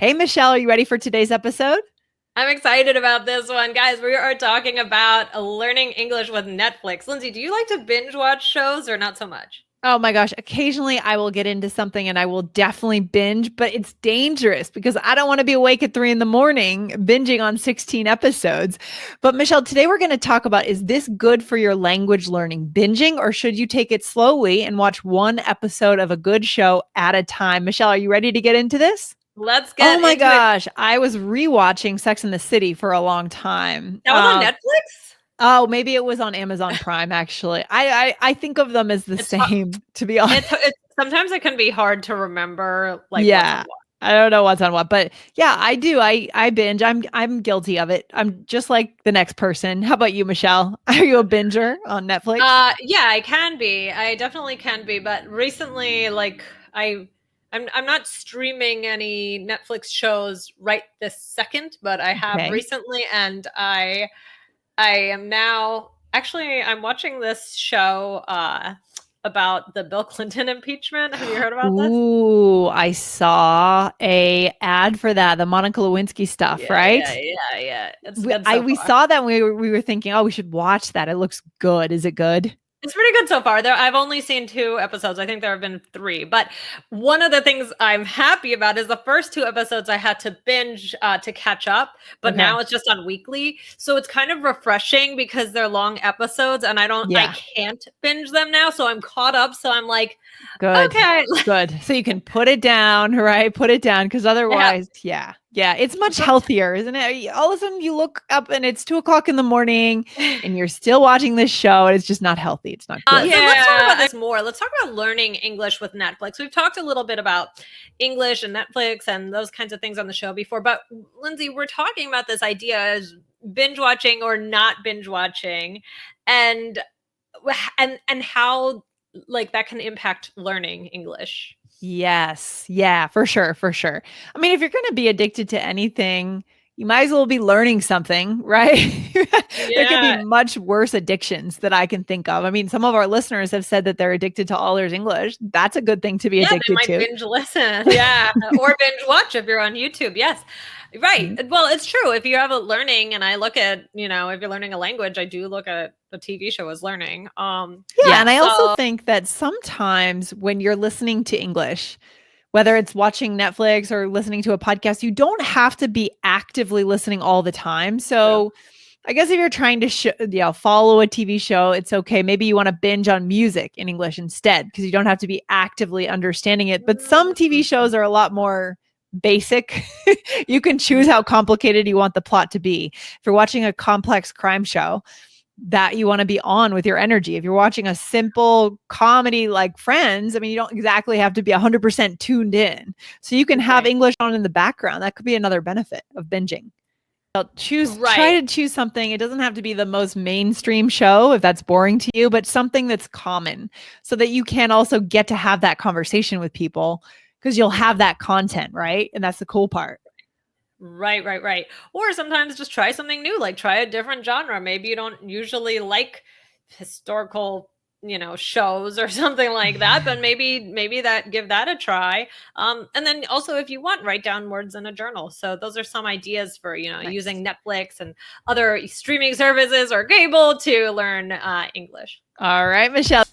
Hey, Michelle, are you ready for today's episode? I'm excited about this one. Guys, we are talking about learning English with Netflix. Lindsay, do you like to binge watch shows or not so much? Oh my gosh, occasionally I will get into something and I will definitely binge, but it's dangerous because I don't want to be awake at 3 in the morning binging on 16 episodes. But Michelle, today we're going to talk about, is this good for your language learning, binging, or should you take it slowly and watch one episode of a good show at a time? Michelle, are you ready to get into this? Let's Oh get my into it. gosh, I was rewatching Sex and the City for a long time. That was on Netflix? Oh, maybe it was on Amazon Prime, actually. I think of them as the It's hu- same, to be honest. it's sometimes it can be hard to remember like what's on Yeah. what. I don't know what's on what, but yeah, I do. I binge. I'm guilty of it. I'm just like the next person. How about you, Michelle? Are you a binger on Netflix? Yeah, I can be. I definitely can be, but recently I'm not streaming any Netflix shows right this second, but I have Okay. recently and I am now actually I'm watching this show about the Bill Clinton impeachment. Have you heard about this? Ooh, I saw a ad for that, the Monica Lewinsky stuff, Yeah, yeah, right? yeah, yeah. It's We, good I so we far. saw that and we were thinking, oh, we should watch that. It looks good. Is it good? It's pretty good so far. I've only seen two episodes. I think there have been three. But one of the things I'm happy about is the first two episodes I had to binge to catch up, but Okay. now it's just on weekly. So it's kind of refreshing because they're long episodes and I Yeah. can't binge them now. So I'm caught up. So I'm like, Good. okay. Good. So you can put it down, right? Put it down because I have otherwise, yeah. Yeah. It's much some healthier, isn't it? All of a sudden you look up and it's 2 o'clock in the morning and you're still watching this show and it's just not healthy. It's not good. So let's talk about this more. Let's talk about learning English with Netflix. We've talked a little bit about English and Netflix and those kinds of things on the show before, but Lindsay, we're talking about this idea as binge watching or not binge watching, and and how like that can impact learning English. Yes. Yeah, for sure. For sure. I mean, if you're going to be addicted to anything, you might as well be learning something, right? There could be Yeah, much worse addictions that I can think of. I mean, some of our listeners have said that they're addicted to all ears English. That's a good thing to be yeah, they addicted might to. binge listen. Yeah, or binge watch if you're on YouTube. Yes. Right. Mhm. Well, it's true. If you have a learning, and I look at, if you're learning a language, I do look at a TV show as learning. Yeah, Yeah. and I also So think that sometimes when you're listening to English, whether it's watching Netflix or listening to a podcast, you don't have to be actively listening all the time. true. So I guess if you're trying to follow a TV show, it's okay. Maybe you want to binge on music in English instead because you don't have to be actively understanding it. But some TV shows are a lot more basic. You can choose how complicated you want the plot to be. If you're watching a complex crime show, that you want to be on with your energy. If you're watching a simple comedy like Friends, I mean, you don't exactly have to be 100% tuned in. So you can have Right. English on in the background. That could be another benefit of binging. Try Right. to choose something. It doesn't have to be the most mainstream show if that's boring to you, but something that's common so that you can also get to have that conversation with people because you'll have that content, right? And that's the cool part. Right, right, right. Or sometimes just try something new, like try a different genre. Maybe you don't usually like historical, shows or something like that, but maybe that give that a try. And then also if you want, write down words in a journal. So those are some ideas for, Nice. using Netflix and other streaming services or cable to learn English. All right, Michelle.